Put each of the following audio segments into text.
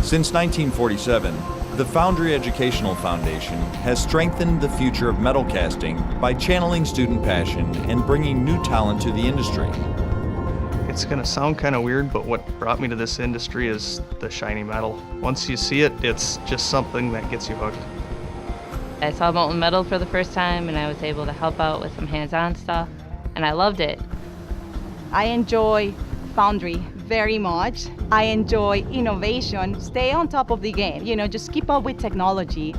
Since 1947, the Foundry Educational Foundation has strengthened the future of metal casting by channeling student passion and bringing new talent to the industry. It's gonna sound kind of weird, but what brought me to this industry is the shiny metal. Once you see it, it's just something that gets you hooked. I saw molten metal for the first time and I was able to help out with some hands-on stuff, and I loved it. I enjoy Foundry very much. I enjoy innovation, stay on top of the game, just keep up with technology.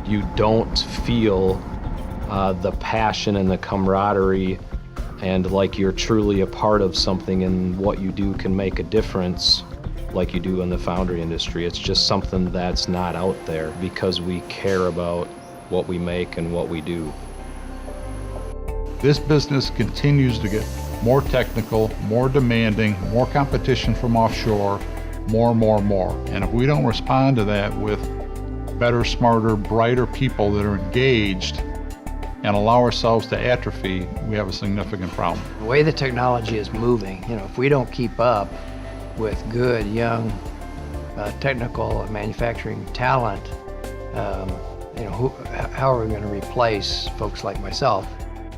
You don't feel the passion and the camaraderie and like you're truly a part of something and what you do can make a difference like you do in the foundry industry. It's just something that's not out there because we care about what we make and what we do. This business continues to get more technical, more demanding, more competition from offshore, more. And if we don't respond to that with better, smarter, brighter people that are engaged and allow ourselves to atrophy, we have a significant problem. The way the technology is moving, if we don't keep up with good, young, technical and manufacturing talent, how are we going to replace folks like myself?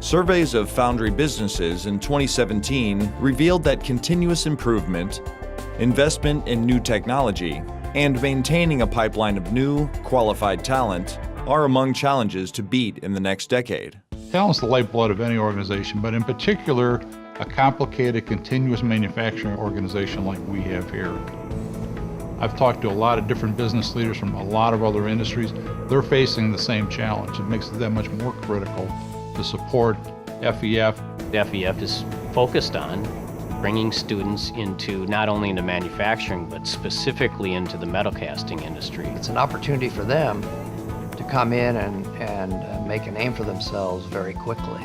Surveys of foundry businesses in 2017 revealed that continuous improvement, investment in new technology, and maintaining a pipeline of new, qualified talent are among challenges to beat in the next decade. Talent's the lifeblood of any organization, but in particular, a complicated continuous manufacturing organization like we have here. I've talked to a lot of different business leaders from a lot of other industries. They're facing the same challenge. It makes it that much more critical to support FEF. The FEF is focused on bringing students into not only into manufacturing, but specifically into the metal casting industry. It's an opportunity for them to come in and make a name for themselves very quickly.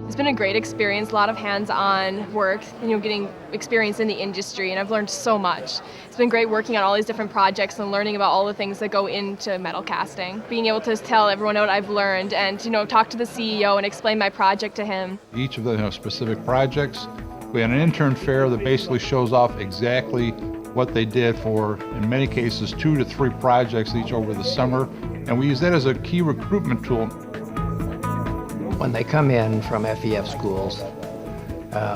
It's been a great experience, a lot of hands-on work, getting experience in the industry, and I've learned so much. It's been great working on all these different projects and learning about all the things that go into metal casting. Being able to tell everyone what I've learned and, talk to the CEO and explain my project to him. Each of them have specific projects. We had an intern fair that basically shows off exactly what they did for, in many cases, 2 to 3 projects each over the summer, and we use that as a key recruitment tool. When they come in from FEF schools,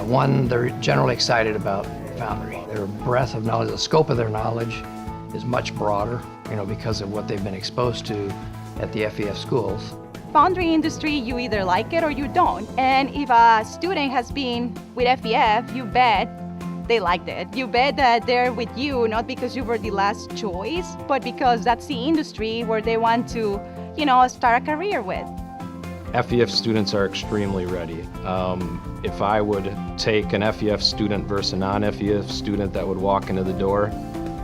one, they're generally excited about Foundry. Their breadth of knowledge, the scope of their knowledge is much broader, because of what they've been exposed to at the FEF schools. Foundry industry, you either like it or you don't. And if a student has been with FEF, you bet they liked it. You bet that they're with you, not because you were the last choice, but because that's the industry where they want to, start a career with. FEF students are extremely ready. If I would take an FEF student versus a non-FEF student that would walk into the door,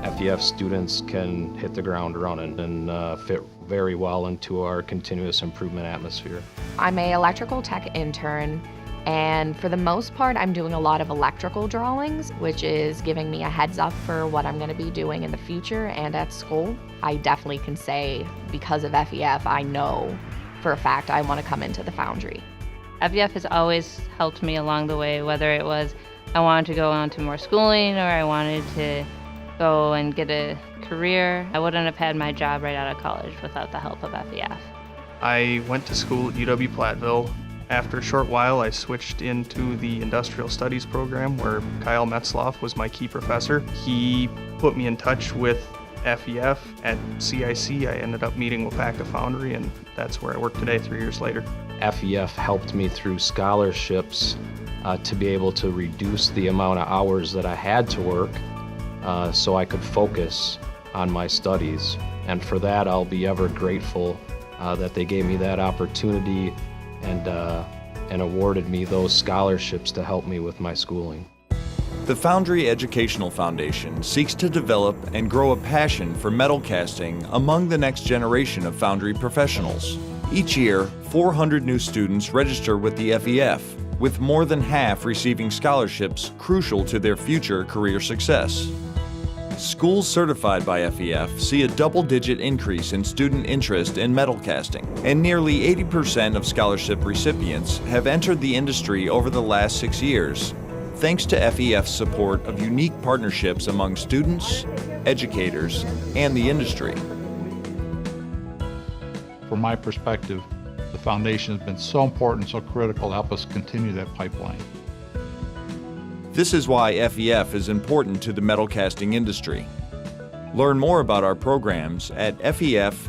FEF students can hit the ground running and fit very well into our continuous improvement atmosphere. I'm an electrical tech intern, and for the most part, I'm doing a lot of electrical drawings, which is giving me a heads up for what I'm going to be doing in the future and at school. I definitely can say, because of FEF, I know for a fact I want to come into the Foundry. FEF has always helped me along the way, whether it was I wanted to go on to more schooling or I wanted to go and get a career. I wouldn't have had my job right out of college without the help of FEF. I went to school at UW-Platteville. After a short while, I switched into the Industrial Studies program where Kyle Metzloff was my key professor. He put me in touch with FEF. At CIC, I ended up meeting Wapaka Foundry, and that's where I work today 3 years later. FEF helped me through scholarships to be able to reduce the amount of hours that I had to work so I could focus on my studies. And for that, I'll be ever grateful that they gave me that opportunity and awarded me those scholarships to help me with my schooling. The Foundry Educational Foundation seeks to develop and grow a passion for metal casting among the next generation of foundry professionals. Each year, 400 new students register with the FEF, with more than half receiving scholarships crucial to their future career success. Schools certified by FEF see a double-digit increase in student interest in metal casting, and nearly 80% of scholarship recipients have entered the industry over the last 6 years. thanks to FEF's support of unique partnerships among students, educators, and the industry. From my perspective, the foundation has been so important, so critical to help us continue that pipeline. This is why FEF is important to the metal casting industry. Learn more about our programs at feinc.org.